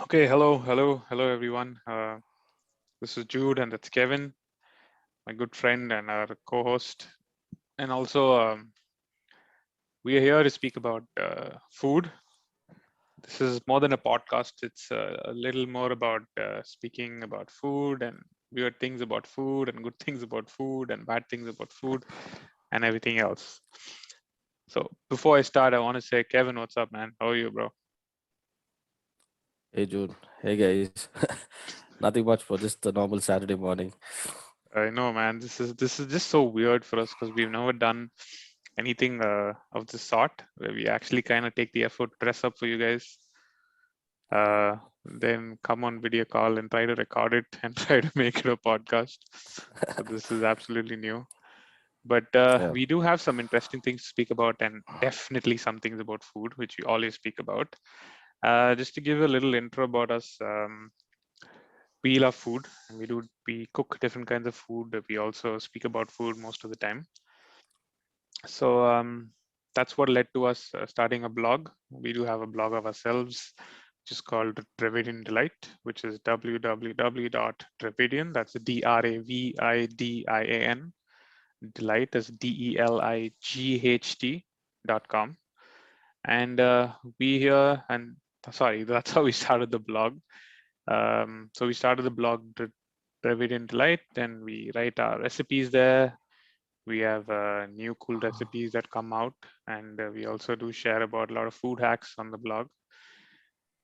Okay, hello everyone. This is Jude and that's Kevin, my good friend and our co-host. And also, we are here to speak about food. This is more than a podcast. It's a little more about speaking about food and weird things about food and good things about food and bad things about food and everything else. So before I start, I want to say, Kevin, what's up, man? How are you, bro? Hey Jude. Hey guys. Nothing much for just the normal Saturday morning. I know, man. This is just so weird for us because we've never done anything of this sort where we actually kind of take the effort to dress up for you guys, uh, then come on video call and try to record it and try to make it a podcast. So this is absolutely new. But Yeah. we do have some interesting things to speak about, and definitely some things about food, which we always speak about. Just to give you a little intro about us, we love food, and we cook different kinds of food. We also speak about food most of the time. So that's what led to us starting a blog. We do have a blog of ourselves, which is called Dravidian Delight, which is www.dravidian. That's Dravidian. Delight is DELIGHT.com. And we here, and sorry, that's how we started the blog. So we started the blog, Dravidian Delight, and we write our recipes there. We have new cool recipes that come out, and we also do share about a lot of food hacks on the blog.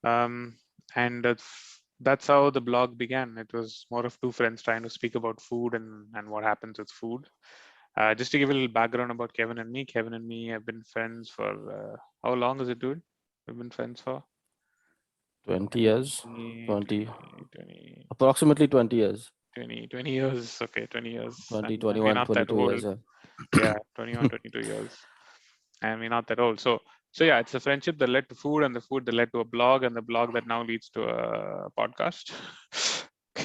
Um, and that's how the blog began. It was more of two friends trying to speak about food and what happens with food. Just to give a little background about Kevin and me have been friends for how long is it, dude? We've been friends for 20 20, years. 20 20, approximately 20 years. 20 years. Okay, 20 years. 20, And we're 21, not that 22 old. years. Yeah. Yeah, 21, 22 years. And we're not that old. So yeah, it's a friendship that led to food, and the food that led to a blog, and the blog that now leads to a podcast.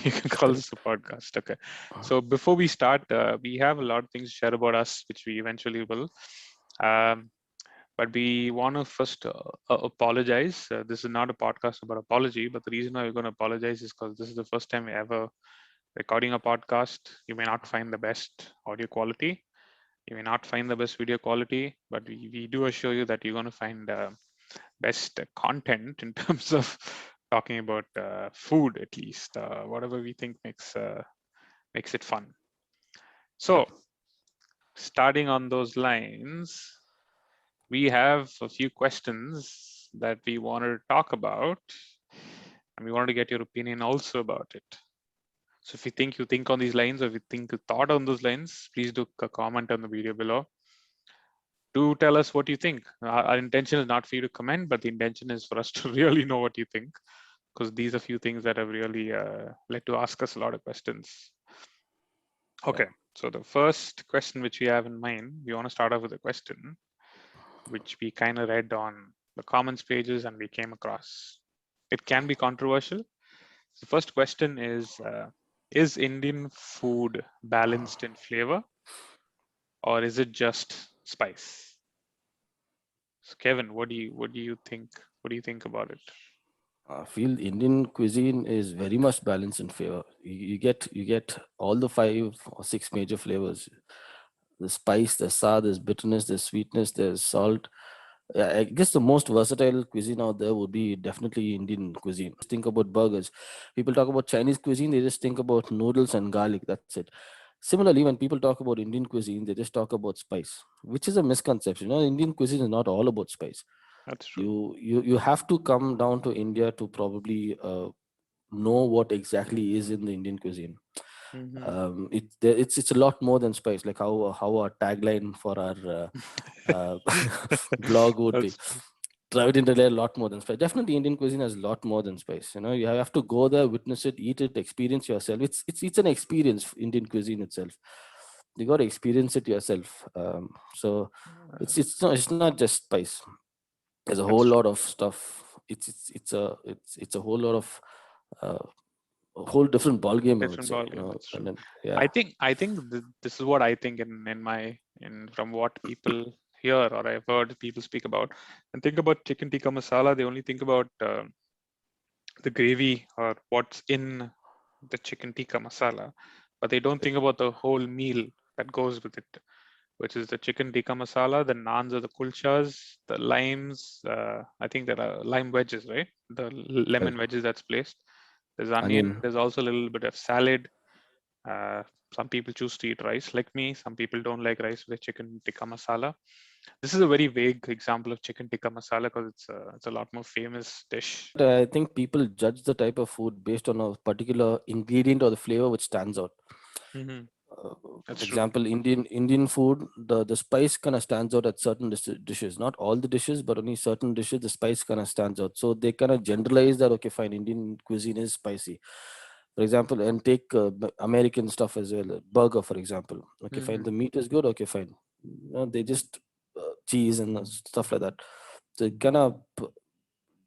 You can call this a podcast. Okay. So before we start, we have a lot of things to share about us, which we eventually will. Um, but we want to first apologize. This is not a podcast about apology, but the reason why we're going to apologize is because this is the first time we ever recording a podcast. You may not find the best audio quality, you may not find the best video quality, but we do assure you that you're going to find best content in terms of talking about food, at least whatever we think makes it fun. So Yep. starting on those lines, we have a few questions that we wanted to talk about, and we wanted to get your opinion also about it. So if you think on these lines, or if you think you thought on those lines, please do a comment on the video below. Do tell us what you think. Our intention is not for you to comment, but the intention is for us to really know what you think, because these are few things that have really led to ask us a lot of questions. Yeah. Okay, so the first question which we have in mind, we want to start off with a question which we kind of read on the comments pages and we came across. It can be controversial. The first question is Indian food balanced in flavor, or is it just spice? So Kevin, what do you think? What do you think about it? I feel Indian cuisine is very much balanced in flavor. You get all the 5 or 6 major flavors. The spice, the sour, there's bitterness, there's sweetness, there's salt. Yeah, I guess the most versatile cuisine out there would be definitely Indian cuisine. Think about burgers. People talk about Chinese cuisine, they just think about noodles and garlic. That's it. Similarly, when people talk about Indian cuisine, they just talk about spice, which is a misconception. Indian cuisine is not all about spice. That's true. You have to come down to India to probably know what exactly is in the Indian cuisine. Hmm. It's a lot more than spice. Like how our tagline for our uh, blog would be. That's true. Travel into a lot more than spice. Definitely, Indian cuisine has a lot more than spice. You have to go there, witness it, eat it, experience yourself. It's an experience. Indian cuisine itself. You got to experience it yourself. So it's not just spice. There's a whole That's true. lot of stuff. It's a whole lot of uh, a whole different ball game, I would Different say. ball game. That's And true. then yeah. I think this is what I think in my in from what people hear or I've heard people speak about and think about chicken tikka masala. They only think about the gravy or what's in the chicken tikka masala, but they don't think about the whole meal that goes with it, which is the chicken tikka masala, the naans or the kulchas, the limes. I think there are lime wedges, right? The Right. lemon wedges that's placed. There's onion. Onion. There's also a little bit of salad. Uh, some people choose to eat rice like me. Some people don't like rice with chicken tikka masala. This is a very vague example of chicken tikka masala because it's a lot more famous dish. I think people judge the type of food based on a particular ingredient or the flavor which stands out. Hmm. Uh, That's for true. example, Indian food, the spice kind of stands out at certain dishes. Not all the dishes, but only certain dishes, the spice kind of stands out. So they kind of generalize that. Okay, fine, Indian cuisine is spicy. For example, and take American stuff as well. Burger, for example. Okay, fine, Hmm. the meat is good. Okay, fine. They just cheese and stuff like that. So kind of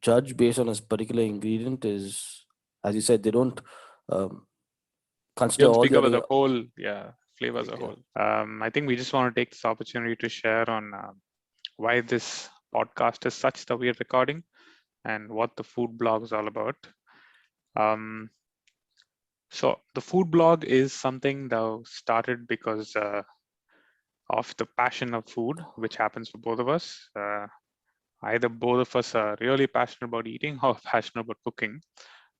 judge based on a particular ingredient is, as you said, they don't um, You consider don't all think the about other. the whole, yeah, flavor as a Yeah. whole. I think we just want to take this opportunity to share on why this podcast is such that we're recording and what the food blog is all about. Um, so the food blog is something that started because of the passion of food, which happens for both of us. Either both of us are really passionate about eating or passionate about cooking.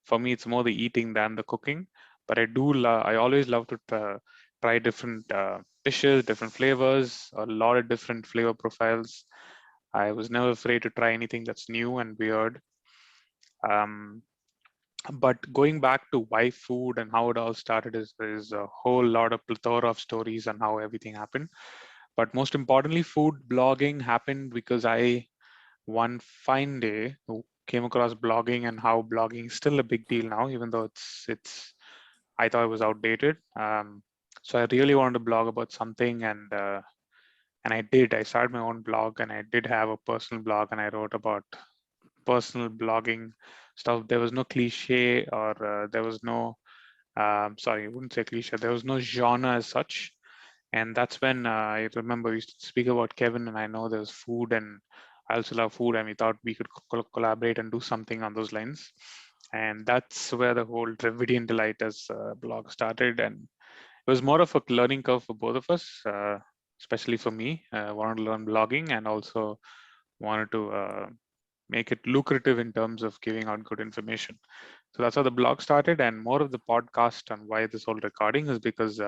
For me, it's more the eating than the cooking, but I always love to try different dishes, different flavors, a lot of different flavor profiles. I was never afraid to try anything that's new and weird. Um, but going back to why food and how it all started is a whole lot of plethora of stories on how everything happened. But most importantly, food blogging happened because I one fine day came across blogging and how blogging is still a big deal now, even though it's I thought it was outdated. So I really wanted to blog about something, and I did. I started my own blog, and I did have a personal blog, and I wrote about personal blogging stuff. There was no cliche, or there was no sorry, I wouldn't say cliche. There was no genre as such, and that's when I remember we used to speak about Kevin, and I know there's food, and I also love food, and we thought we could collaborate and do something on those lines. And that's where the whole Dravidian Delight as blog started, and it was more of a learning curve for both of us, especially for me. Wanted to learn blogging and also wanted to make it lucrative in terms of giving out good information. So that's how the blog started, and more of the podcast and why this whole recording is because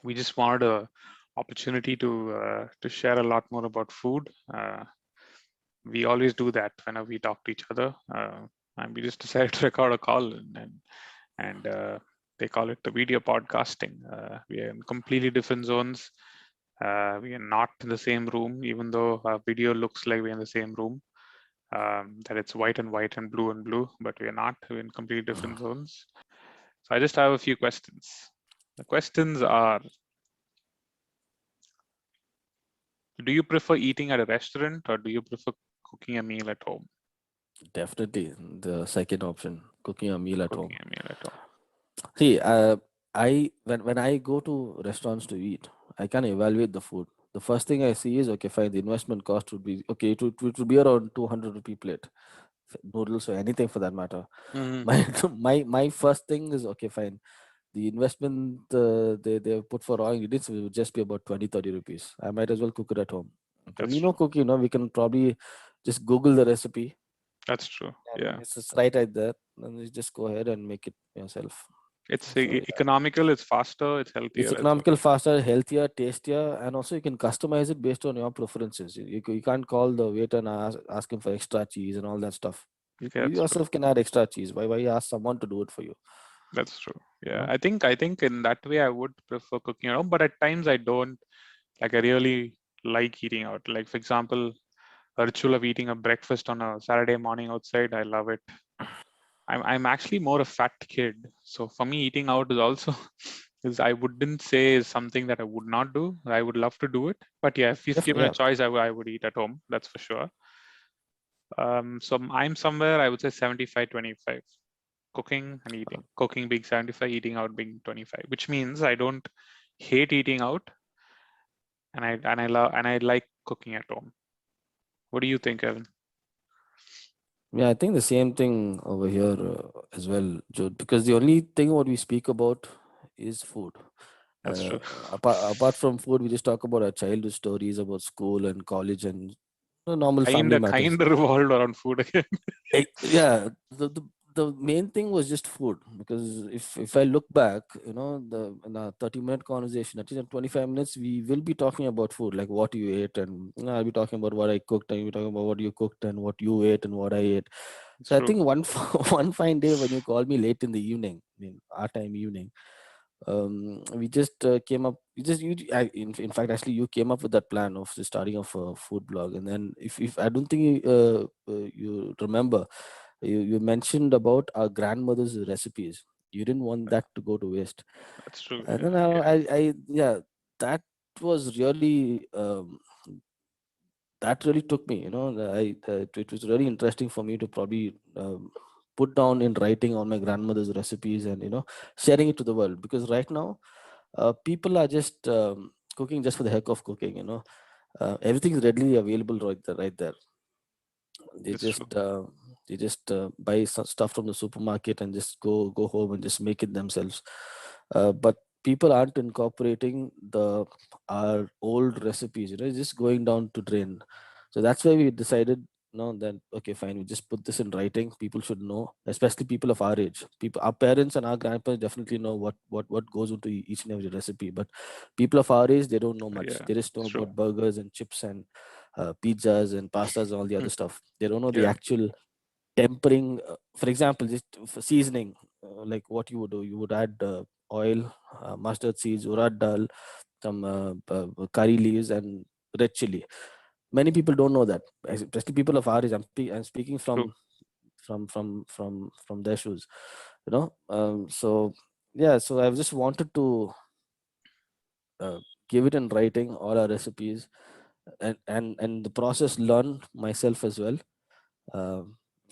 we just wanted a opportunity to share a lot more about food. We always do that whenever we talk to each other, and we just decided to record a call and they call it the video podcasting. We are in completely different zones. We are not in the same room, even though our video looks like we're in the same room. That it's white and white and blue, but we are not. We're in completely different zones. So I just have a few questions. The questions are: do you prefer eating at a restaurant or do you prefer cooking a meal at home? Definitely the second option, cooking a meal at Cooking home. a meal at home. See, I when I go to restaurants to eat, I can evaluate the food. The first thing I see is okay, fine. The investment cost would be okay. It would be around 200 rupee plate, noodles or anything for that matter. Mhm. My my first thing is okay, fine. The investment they put for raw ingredients will just be about 20-30 rupees. I might as well cook it at home. Okay, That's we know true. cooking. We can probably just Google the recipe That's true. and Yeah. it's right there. And you just go ahead and make it yourself. It's So yeah, economical, it's faster, it's it's healthier as well. economical, faster, healthier, tastier, and also you can customize it based on your preferences. You can't call the waiter and ask him for extra cheese and all that stuff. Okay, You that's true. yourself can add extra cheese. Why you ask someone to do it for you? That's true. You Yeah. know, I think in that way I would prefer cooking at home, but at times I don't. Like I really like eating out. Like for example, a ritual of eating a breakfast on a Saturday morning outside, I love it. I'm actually more a fat kid. So for me eating out is also is I wouldn't say is something that I would not do. I would love to do it. But yeah, if definitely, given a yeah, choice, I would eat at home. That's for sure. So I'm somewhere I would say 75-25. Cooking and eating. Cooking being 75, eating out being 25, which means I don't hate eating out and I love and I like cooking at home. What do you think, Evan? Yeah, I think the same thing over here as well, Joe, because the only thing what we speak about is food. That's true. Apart from food, we just talk about our childhood stories about school and college and normal family matters. Kind of revolved around food again. Yeah, the main thing was just food, because if I look back, the in a 30-minute conversation, at least in 25 minutes we will be talking about food, like what you ate, and I'll be talking about what I cooked, and you'll be talking about what you cooked and what you ate and what I ate. It's So I true. think one one fine day when you called me late in the evening, I mean our time evening, we just came up. In fact, actually, you came up with that plan of the starting of a food blog, and then if I don't think you remember, you mentioned about our grandmother's recipes. You didn't want that to go to waste, That's true. and Yeah. then yeah, that was really that really took me. It was really interesting for me to probably put down in writing on my grandmother's recipes, and sharing it to the world, because right now people are just cooking just for the heck of cooking. Everything is readily available right there. they That's true. just uh, they just buy some stuff from the supermarket and just go home and just make it themselves. But people aren't incorporating the our old recipes. It's just going down to drain. So that's why we decided, that okay, fine, we just put this in writing. People should know, especially people of our age. People, our parents and our grandparents definitely know what goes into each and every recipe. But people of our age, they don't know much. Yeah. They just know It's true. about burgers and chips and pizzas and pastas and all the Hmm. other stuff. They don't know the Yeah. actual tempering. For example, just for seasoning, like what you would do, you would add oil, mustard seeds, urad dal, some curry leaves, and red chili. Many people don't know that, especially people of our age. I'm speaking True. from their shoes. So yeah, so I just wanted to uh, give it in writing all our recipes, and the process learn myself as well.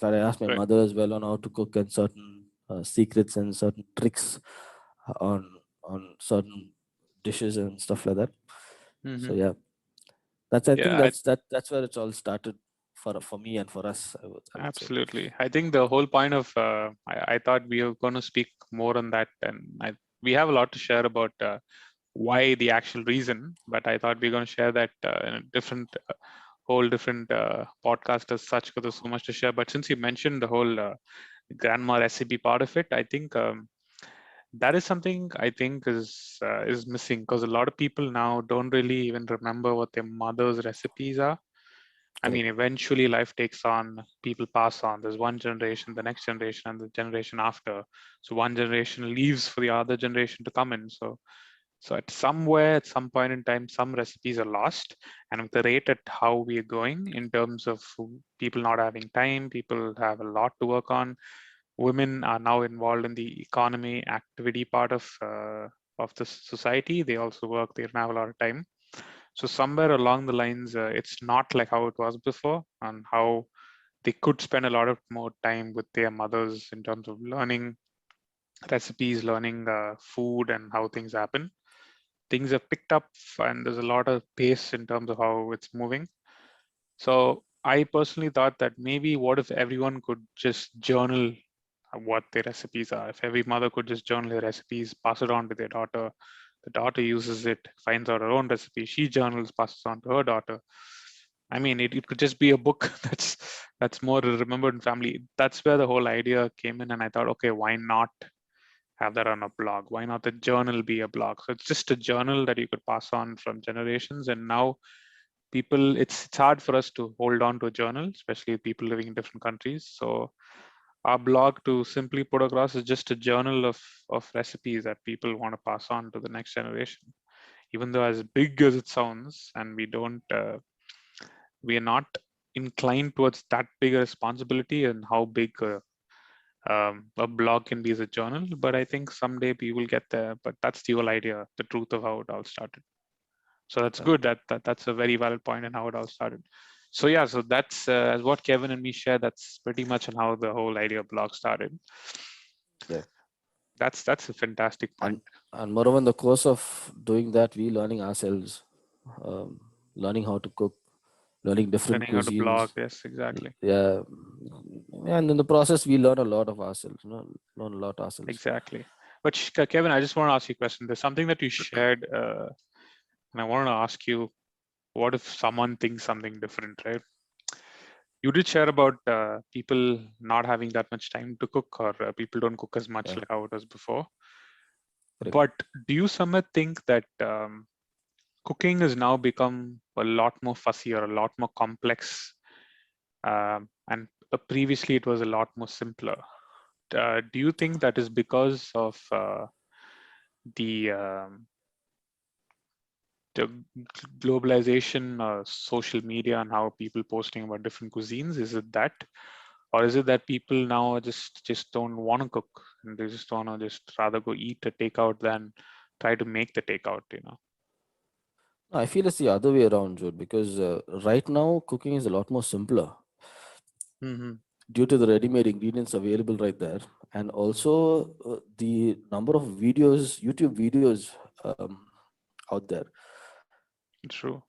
But I asked my Right. mother as well on how to cook, and certain secrets and certain tricks on certain dishes and stuff like that. Hmm. So yeah, I think Yeah. that's where it's all started for me and for us. I would say. Absolutely. I think the whole point of I thought we were going to speak more on that, and we have a lot to share about why the actual reason. But I thought we are going to share that in a different, whole different podcast as such, because there's so much to share. But since you mentioned the whole grandma recipe part of it, I think that is something I think is missing, because a lot of people now don't really even remember what their mother's recipes are. I mean, Correct. eventually life takes on, people pass on. There's one generation, the next generation, and the generation after. So one generation leaves for the other generation to come in. So at somewhere, at some point in time, some recipes are lost. And with the rate at how we are going in terms of people not having time, people have a lot to work on. Women are now involved in the economy activity part of the society. They also work. They don't have a lot of time. So somewhere along the lines, it's not like how it was before, and how they could spend a lot of more time with their mothers in terms of learning recipes, learning food, and how things happen. Things have picked up, and there's a lot of pace in terms of how it's moving. So I personally thought that maybe what if everyone could just journal what their recipes are? If every mother could just journal their recipes, pass it on to their daughter, the daughter uses it, finds out her own recipe, she journals, passes on to her daughter. I mean, it could just be a book that's more remembered in family. That's where the whole idea came in, and I thought, okay, why not have that on a blog? Why not the journal be a blog? So it's just a journal that you could pass on from generations. And now people, it's hard for us to hold on to a journal, especially people living in different countries. So our blog, to simply put across, is just a journal of recipes that people want to pass on to the next generation. Even though as big as it sounds, and we are not inclined towards that big a responsibility and how big a blog can be as a journal, but I think someday we will get there. But that's the whole idea, the truth of how it all started. So that's Correct. good. That's a very valid point in how it all started. So yeah, so that's as what Kevin and me share. That's pretty much on how the whole idea of blog started. Yeah. That's a fantastic point. and and moreover, in the course of doing that, we learning ourselves, um, learning how to cook, learning different Learning how to blog. cuisines. Yes, exactly. Yeah, And in the process, we learn a lot of ourselves. Learn a lot ourselves. Exactly. But Kevin, I just want to ask you a question. There's something that you shared, and I want to ask you, what if someone thinks something different, right? You did share about people not having that much time to cook, or people don't cook as much Yeah, like how it was before. correct. But do you somewhat think that cooking has now become a lot more fussy or a lot more complex, and previously it was a lot more simpler? Do you think that is because of the the globalization, social media, and how people posting about different cuisines? Is it that, or is it that people now just don't want to cook and they just want to just rather go eat a takeout than try to make the takeout? I feel it's the other way around, Jude, because right now cooking is a lot more simpler Hmm. due to the ready-made ingredients available right there, and also the number of videos, YouTube videos out there. True.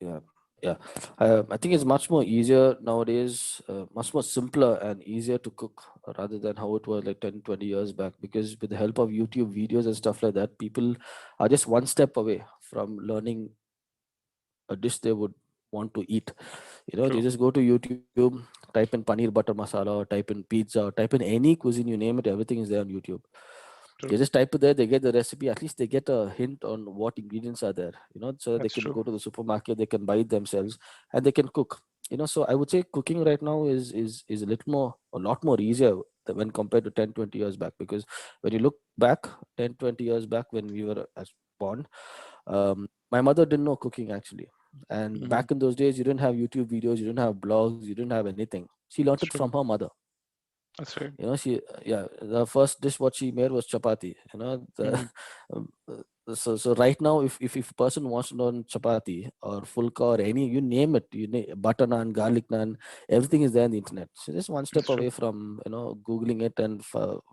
Yeah, yeah. I think it's much more easier nowadays, much more simpler and easier to cook rather than how it was like 10, 20 years back. Because with the help of YouTube videos and stuff like that, people are just one step away from learning a dish they would want to eat. They True. just go to YouTube, type in paneer butter masala, or type in pizza, or type in any cuisine, you name it, everything is there on YouTube. They True. just type it there, they get the recipe, at least they get a hint on what ingredients are there, so that they That's can true. go to the supermarket, they can buy it themselves, and they can cook. So I would say cooking right now is a lot more easier when compared to 10, 20 years back. Because when you look back 10, 20 years back when we were as born, my mother didn't know cooking actually. And Hmm. back in those days, you didn't have YouTube videos, you didn't have blogs, you didn't have anything. She learned That's it true. from her mother. That's right. She, yeah, the first dish what she made was chapati. Hmm. Um, so right now, if a person wants to learn chapati or fulka or any, you name it, butter naan, garlic naan, everything is there on the internet. So just one That's step true. away from googling it and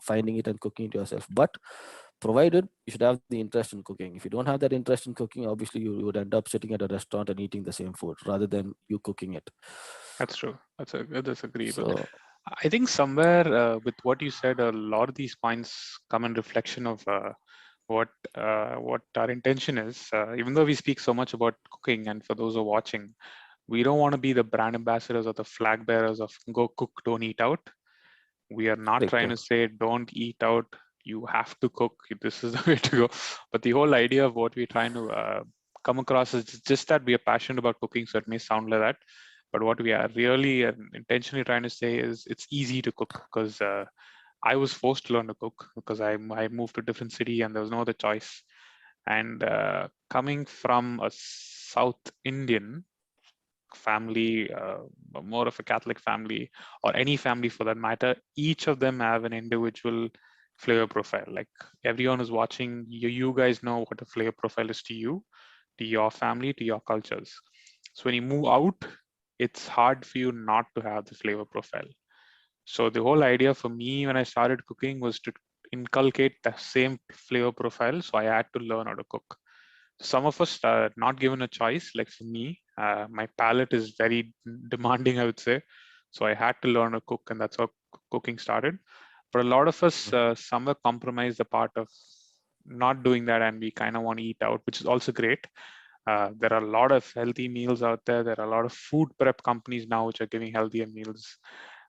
finding it and cooking it yourself. But provided you should have the interest in cooking. If you don't have that interest in cooking, obviously you would end up sitting at a restaurant and eating the same food rather than you cooking it. That's true. That's agreeable. So I think somewhere with what you said, a lot of these points come in reflection of what our intention is. Even though we speak so much about cooking, and for those who are watching, we don't want to be the brand ambassadors or the flag bearers of go cook, don't eat out. We are not correct. trying to say don't eat out, you have to cook, this is the way to go. But the whole idea of what we're trying to come across is just that we are passionate about cooking, so it may sound like that, but what we are really intentionally trying to say is it's easy to cook. Because I was forced to learn to cook because I moved to a different city and there was no other choice. And coming from a South Indian family, more of a Catholic family, or any family for that matter, each of them have an individual flavor profile. Like everyone who's watching, you guys know what a flavor profile is to your family, to your cultures. So when you move out, it's hard for you not to have the flavor profile. So the whole idea for me when I started cooking was to inculcate the same flavor profile. So I had to learn how to cook. Some of us are not given a choice. Like for me, my palate is very demanding, I would say. So I had to learn to cook, and that's how cooking started. But a lot of us somewhere compromise the part of not doing that, and we kind of want to eat out, which is also great. There are a lot of healthy meals out there. There are a lot of food prep companies now which are giving healthier meals.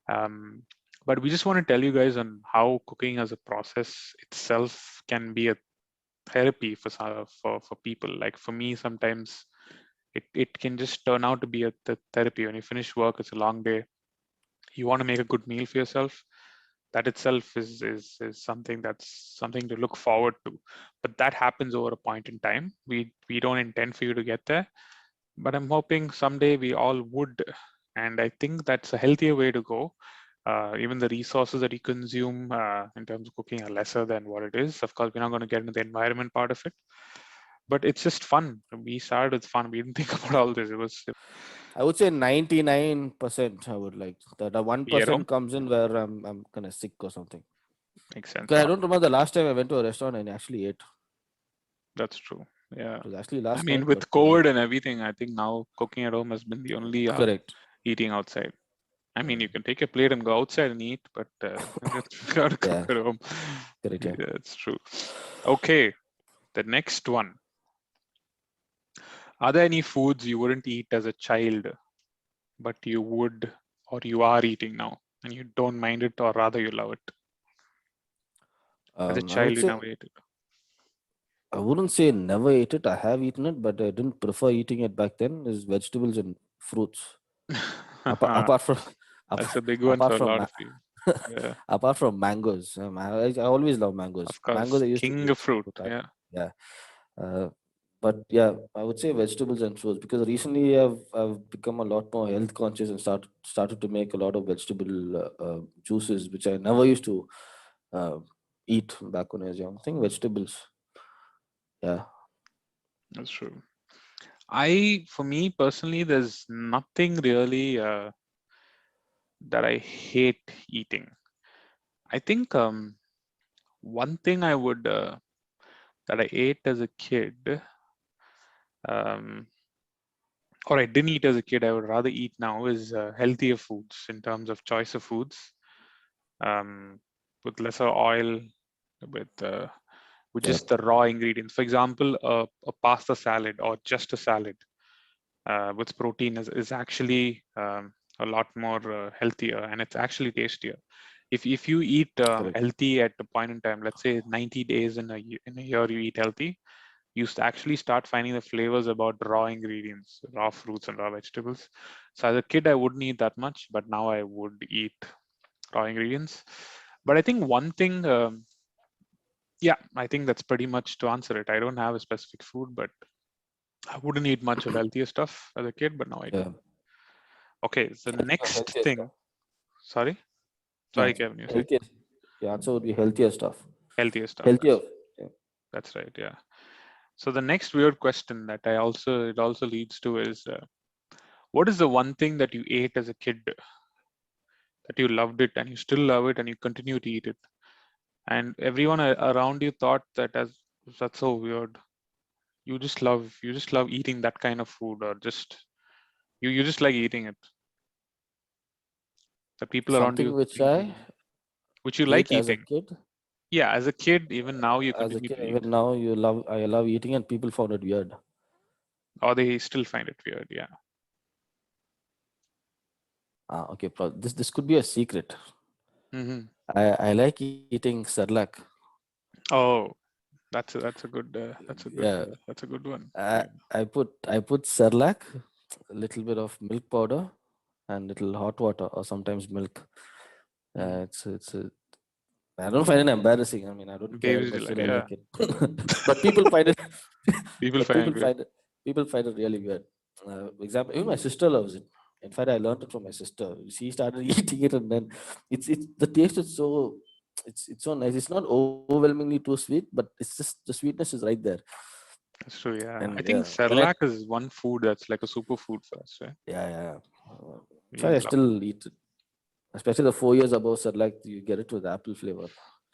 Um, but we just want to tell you guys on how cooking as a process itself can be a therapy for people. Like for me, sometimes it can just turn out to be a therapy. When you finish work, it's a long day. You want to make a good meal for yourself. That itself is something that's something to look forward to. But that happens over a point in time. We don't intend for you to get there, but I'm hoping someday we all would. And I think that's a healthier way to go. Even the resources that you consume in terms of cooking are lesser than what it is. Of course, we're not going to get into the environment part of it, but it's just fun. We started with fun. We didn't think about all this. It was I would say 99%. I would like that. The be at home. 1% comes in where I'm kind of sick or something. Makes sense. Because I don't remember the last time I went to a restaurant and actually ate. That's true. Yeah. It was actually I last mean, night, with but COVID and everything, I think now cooking at home has been the only correct. eating outside. I mean, you can take a plate and go outside and eat, but you gotta cook Yeah, at home. correct. Yeah. Yeah, it's true. Okay, the next one. Are there any foods you wouldn't eat as a child, but you would or you are eating now, and you don't mind it, or rather you love it? As a I would child, you say never ate it. I wouldn't say never ate it. I have eaten it, but I didn't prefer eating it back then. Is vegetables and fruits. Apart from That's apart, a big one apart for a from lot of people. Yeah, apart from mangoes, I always love mangoes. of Mangoes course, I used to king of eat fruit. all the time. Yeah, Yeah, uh, but yeah, I would say vegetables and fruits because recently I've become a lot more health conscious and started to make a lot of vegetable juices, which I never used to uh, eat back when I was young. I think vegetables. Yeah, that's true. For me personally, there's nothing really that I hate eating. I think one thing I would that I ate as a kid, um, or I didn't eat as a kid, I would rather eat now is healthier foods in terms of choice of foods, um, with lesser oil, with yeah, just the raw ingredients. For example, a pasta salad or just a salad with protein is actually a lot more healthier, and it's actually tastier. If you eat correct. healthy at a point in time, let's say 90 days in a year you eat healthy, actually start finding the flavors about raw ingredients, raw fruits and raw vegetables. So as a kid, I wouldn't eat that much, but now I would eat raw ingredients. But I think one thing, yeah, I think that's pretty much to answer it. I don't have a specific food, but I wouldn't eat much of healthier stuff as a kid, but now I do. Yeah, Okay, so I think the next healthier thing, stuff. sorry, Yeah, sorry, Kevin, you say healthier. The answer would be healthier stuff. healthier stuff. Healthier. Yeah. That's right. Yeah. So the next weird question that it also leads to is, what is the one thing that you ate as a kid that you loved it and you still love it and you continue to eat it, and everyone around you thought that as that's so weird. You just love eating that kind of food, or just you just like eating it. The people around Something you which think, I which you like ate as a eating. kid. Yeah, as a kid, even now you As a continue kid, to eat, even now I love eating, and people found it weird. or they still find it weird. Yeah. Okay, this could be a secret. Hmm. I like eating Cerlac. Oh, Yeah, that's a good one. I Yeah. I put Cerlac, a little bit of milk powder, and little hot water, or sometimes milk. Mm. It's I don't find it embarrassing. I mean, I don't care, Baby's but delight. still I Yeah. like it. But people find it, People but find it weird. people find it really weird. Example, even my sister loves it. In fact, I learned it from my sister. She started eating it, and then it's the taste is so it's so nice. It's not overwhelmingly too sweet, but it's just the sweetness is right there. That's true. Yeah. And I yeah, think when I Cerelac is one food that's like a superfood for us, right? yeah. In We fact, I love it. still eat it, especially the 4 years above Cerelac. You get it with apple flavor.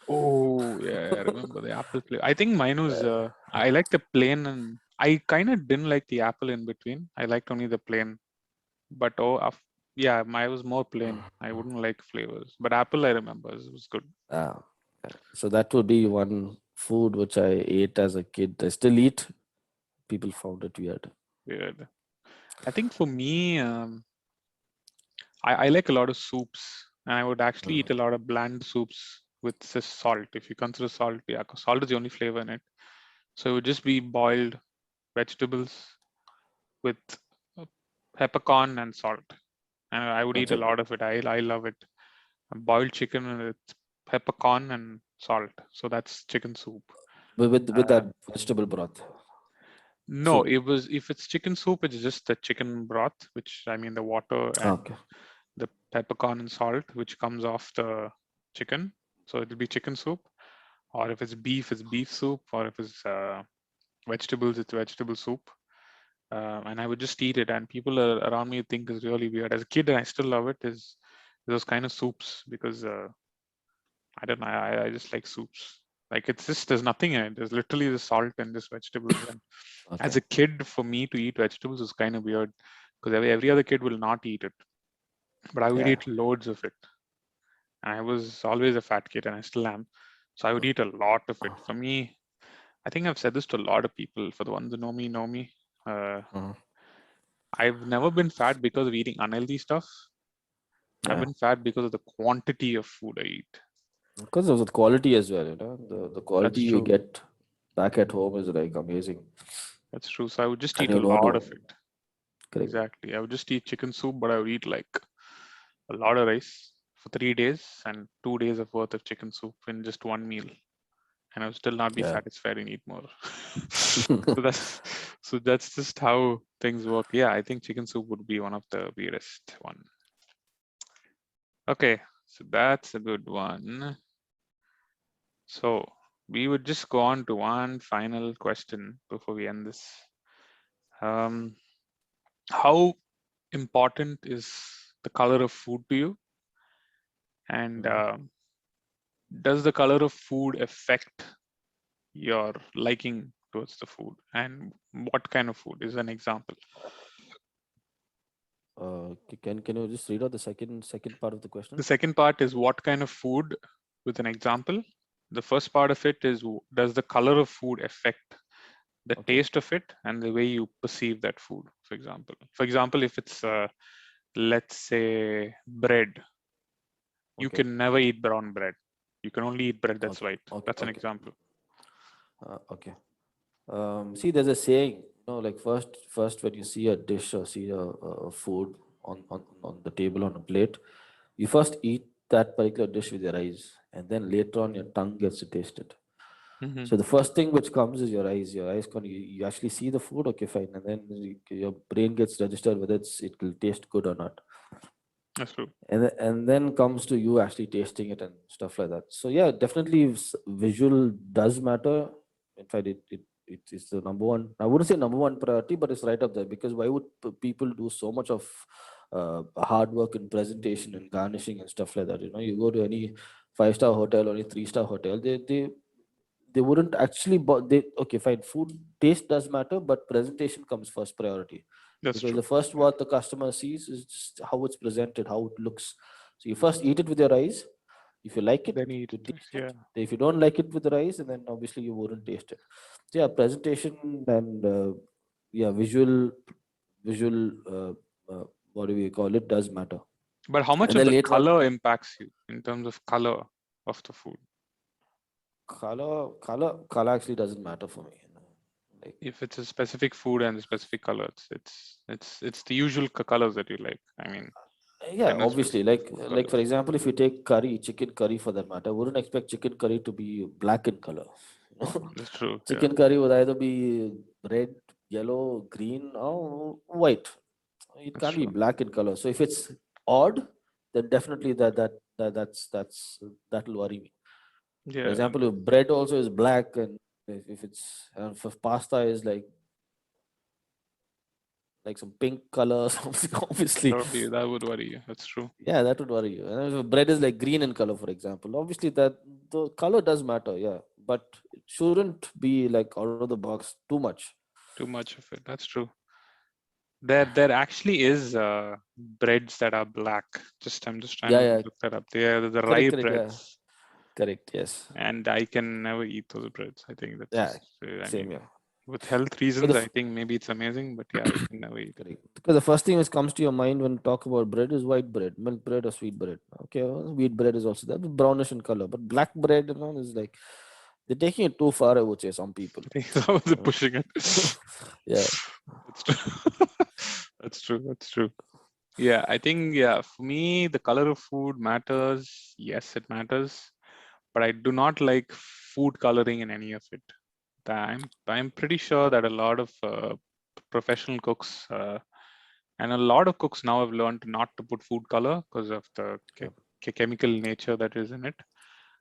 Oh, yeah, I remember the apple flavor. I think mine was I like the plain, and I kind of didn't like the apple in between. I liked only the plain. But yeah, mine was more plain. I wouldn't like flavors. But apple I remember was good. Uh, so that would be one food which I ate as a kid. I still eat. People found it weird. Weird. I think for me, I like a lot of soups, and I would actually Mm. eat a lot of bland soups with this salt. If you consider salt, yeah, 'cause salt is the only flavor in it. So it would just be boiled vegetables with uh, peppercorn and salt, and I would eat a Okay, lot of it. I love it. Boiled chicken with peppercorn and salt. So that's chicken soup. with Uh, that vegetable broth no, soup. it was if it's chicken soup, it's just the chicken broth, which I mean the water and Okay, the peppercorn and salt, which comes off the chicken. So it'll be chicken soup. Or if it's beef, it's beef soup. Or if it's vegetables, it's vegetable soup. And I would just eat it. And people around me think it's really weird. As a kid, and I still love it, is those kind of soups because I don't know. I just like soups. Like it's just there's nothing in it. There's literally the salt and just vegetables. And as okay, a kid, for me to eat vegetables is kind of weird because every other kid will not eat it. but I would Yeah. eat loads of it. And I was always a fat kid, and I still am. So I would eat a lot of it. For me, I think I've said this to a lot of people. For the ones who know me, know me. Uh, Mhm. I've never been fat because of eating unhealthy stuff. I've Yeah. been fat because of the quantity of food I eat. Because of the quality as well, the quality That's you true. get back at home is like amazing. That's true. So I would just And eat a you don't lot of know. it. Correct. Exactly. I would just eat chicken soup, but I would eat like a lot of rice for 3 days and 2 days of worth of chicken soup in just one meal. And I would still not be Yeah. satisfied and eat more. So that's just how things work. Yeah, I think chicken soup would be one of the weirdest one. Okay, so that's a good one. So we would just go on to one final question before we end this. Um, how important is the color of food to you? And Mhm. does the color of food affect your liking towards the food? And what kind of food is an example? Can you just read out the second part of the The question? second part is what kind of food with an example. The first part of it is does the color of food affect the Okay. taste of it and the way you perceive that food? For example, if it's let's say bread, you Okay. can never eat brown bread. You can only eat bread that's Okay. white. Okay. That's an Okay. example. Okay. See, there's a saying, like first when you see a dish or see a food on the table on a plate, you first eat that particular dish with your eyes, and then later on your tongue gets to taste it. Hmm. So the first thing which comes is your eyes. Your eyes you actually see the food, okay, fine, and then your brain gets registered whether it will taste good or not, That's true. and then comes to you actually tasting it and stuff like that. So yeah, definitely visual does matter. In fact, it's the number one. I wouldn't say number one priority, but it's right up there, because why would people do so much of hard work in presentation and garnishing and stuff like that? You go to any five-star hotel or any three-star hotel, they wouldn't actually they okay, fine, food taste does matter, but presentation comes first priority, That's because true. the first Yeah. what the customer sees is just how it's presented, how it looks. So you first eat it with your eyes. If you like it, Then eat you it. taste Yeah. it. If you don't like it with your eyes, and then obviously you wouldn't taste it. So yeah, presentation and yeah, visual what do we call it, does matter. But how much And of then the later on, color impacts you in terms of color of the food? color actually doesn't matter for me. Like, If it's a specific food and a specific color, it's the usual colors that you like. I mean, yeah, there are no obviously, specific like food like for colors. example, if you take curry, chicken curry for that matter, I wouldn't expect chicken curry to be black in color. You know? That's true. Yeah, Chicken curry would either be red, yellow, green, or white. It that's can't be true. black in color. So if it's odd, then definitely that'll worry me. For Yeah, example, if bread also is black, and if it's if pasta is like some pink color or something, obviously, that would worry you. That's true. yeah, that would worry you. And if bread is like green in color, for example, obviously that the color does matter, yeah, but it shouldn't be like out of the box too much. Too much of it. That's true. There actually is breads that are black. I'm just trying Yeah, to yeah, look that up. They're the rye correct, yeah, breads, correct, yes, and I can never eat those breads. I think that's yeah, just. I same, mean, yeah. with health Because reasons, I think maybe it's amazing, but yeah, I can never eat it. correct. Because the first thing which comes to your mind when you talk about bread is white bread, milk bread, or sweet bread. Okay, well, wheat bread is also there, but brownish in color. But black bread, is like they're taking it too far, I would say, some people. I think someone's Uh, pushing it. yeah, That's true. That's true. That's true. Yeah, I think yeah, for me the color of food matters. Yes, it matters, but I do not like food coloring in any of it. I'm pretty sure that a lot of professional cooks and a lot of cooks now have learned not to put food color because of the yeah, chemical nature that is in it.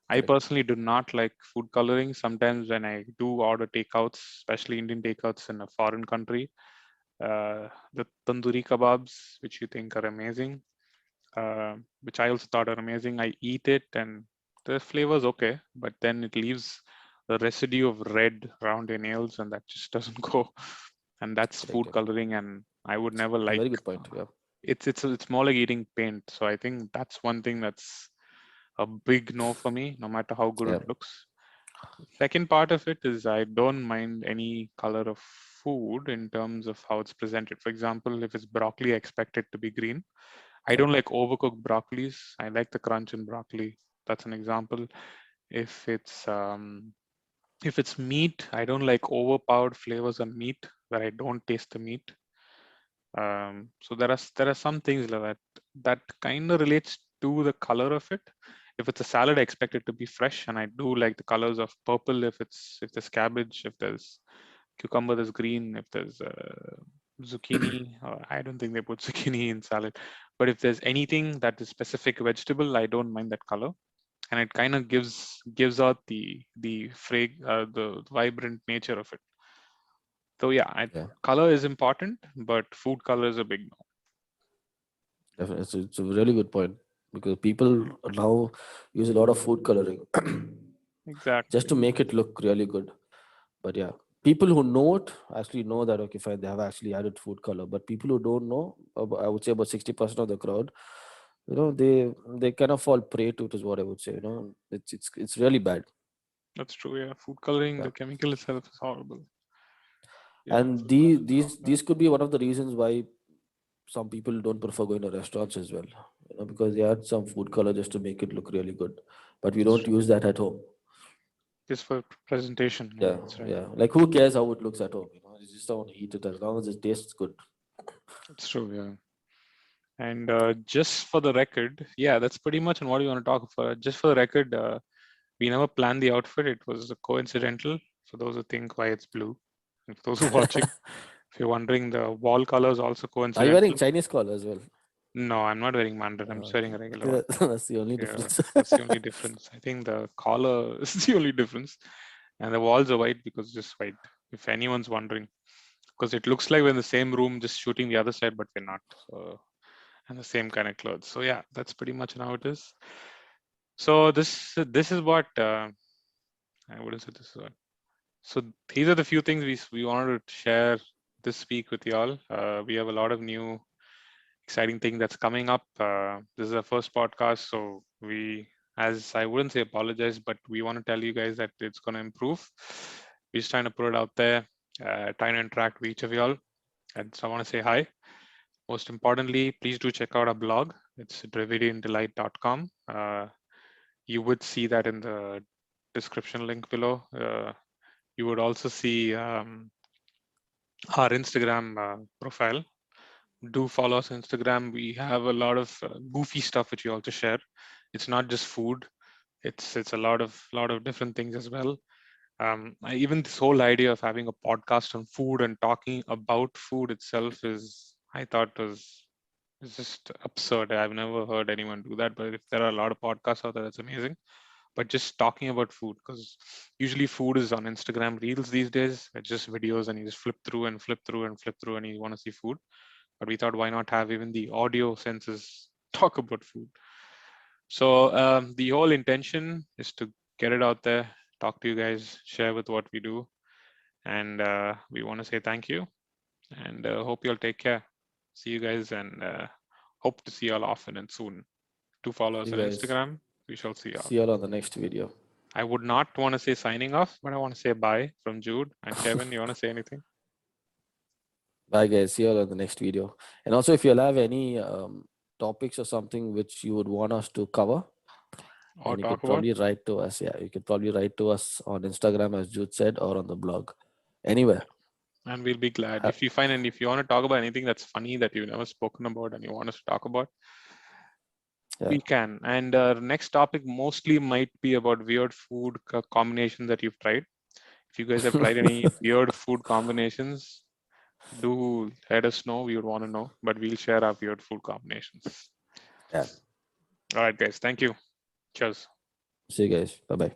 I correct, personally do not like food coloring. Sometimes when I do order takeouts, especially Indian takeouts in a foreign country, the tandoori kebabs, which you think are amazing, which I also thought are amazing. I eat it and the flavor's okay, but then it leaves a residue of red around your nails, and that just doesn't go. And that's correct. food Yeah. coloring, and I would never A like very good point. Yeah. it's more like eating paint. So I think that's one thing that's a big no for me, no matter how good Yeah, it looks. Second part of it is I don't mind any color of food in terms of how it's presented. For example, if it's broccoli, I expect it to be green. I yeah, don't like overcooked broccolis. I like the crunch in broccoli. That's an example. If it's um, if it's meat, I don't like overpowered flavors on meat where I don't taste the meat. So there are some things like that that kind of relates to the color of it. If it's a salad, I expect it to be fresh, and I do like the colors of purple. If there's cabbage, if there's cucumber, there's green. If there's zucchini, I don't think they put zucchini in salad. But if there's anything that is specific vegetable, I don't mind that color, and it kind of gives out the vibrant nature of it. So yeah, yeah. color is important, but food color is a big no. Definitely, it's a really good point because people now use a lot of food coloring just Exactly. to make it look really good. But yeah, people who know it actually know that okay, fine, they have actually added food color. But people who don't know, I would say about 60% of the crowd, they kind of fall prey to it, is what I would say. It's really bad. That's true. Yeah, food coloring, Yeah. the chemical itself is horrible. Yeah, And these could be one of the reasons why some people don't prefer going to restaurants as well. Because they add some food color just to make it look really good. But we that's don't true. use that at home. Just for presentation. Yeah, Yeah, that's right. yeah. Like who cares how it looks at home? You just don't want to eat it as long as it tastes good. That's true. Yeah. And just for the record, yeah, that's pretty much on what you want to talk for. Just for the record, we never planned the outfit. It was coincidental. For those who think why it's blue, and for those who are watching, if you're wondering, the wall color is also Are you wearing coincidental. Chinese collar as well? No, I'm not wearing mandarin. I'm just wearing Okay. a regular one. Yeah, that's the only Yeah, difference. that's the only difference. I think the collar is the only difference, and the walls are white because it's just white. If anyone's wondering, because it looks like we're in the same room, just shooting the other side, but we're not. So, and the same kind of clothes. So yeah, that's pretty much how it is. So this is what I wouldn't say this is what. So these are the few things we wanted to share this week with y'all. We have a lot of new exciting thing that's coming up. This is our first podcast, so as I wouldn't say apologize, but we want to tell you guys that it's going to improve. We're just trying to put it out there, trying to interact with each of y'all. And so I want to say hi. Most importantly, please do check out our blog. It's dravidiandelight.com. You would see that in the description link below. You would also see our Instagram profile. Do follow us on Instagram. We have a lot of goofy stuff which we also share. It's not just food. It's a lot of different things as well. Even this whole idea of having a podcast on food and talking about food itself is, I thought, was is just absurd. I've never heard anyone do that. But if there are a lot of podcasts out there, that's amazing. But just talking about food, because usually food is on Instagram Reels these days. It's just videos, and you just flip through and flip through and flip through, and you want to see food. But we thought, why not have even the audio senses talk about food? So the whole intention is to get it out there, talk to you guys, share with what we do, and we want to say thank you, and hope you all take care. See you guys, and hope to see you all often and soon. Do follow See us you on guys. Instagram. We shall see you all. See you all on the next video. I would not want to say signing off, but I want to say bye from Jude and Kevin. You want to say anything Bye, guys. See you all on the next video. And also, if you'll have any topics or something which you would want us to cover, or then you talk could about? probably write to us. Yeah, you could probably write to us on Instagram, as Jude said, or on the blog. Anywhere. And we'll be glad. Ha- If you find and if you want to talk about anything that's funny that you've never spoken about and you want us to talk about, Yeah. we can. And next topic mostly might be about weird food combinations that you've tried. If you guys have tried any weird food combinations, do let us know. We would want to know, but we'll share our weird food combinations. Yeah. All right, guys. Thank you. Cheers. See you guys. Bye bye.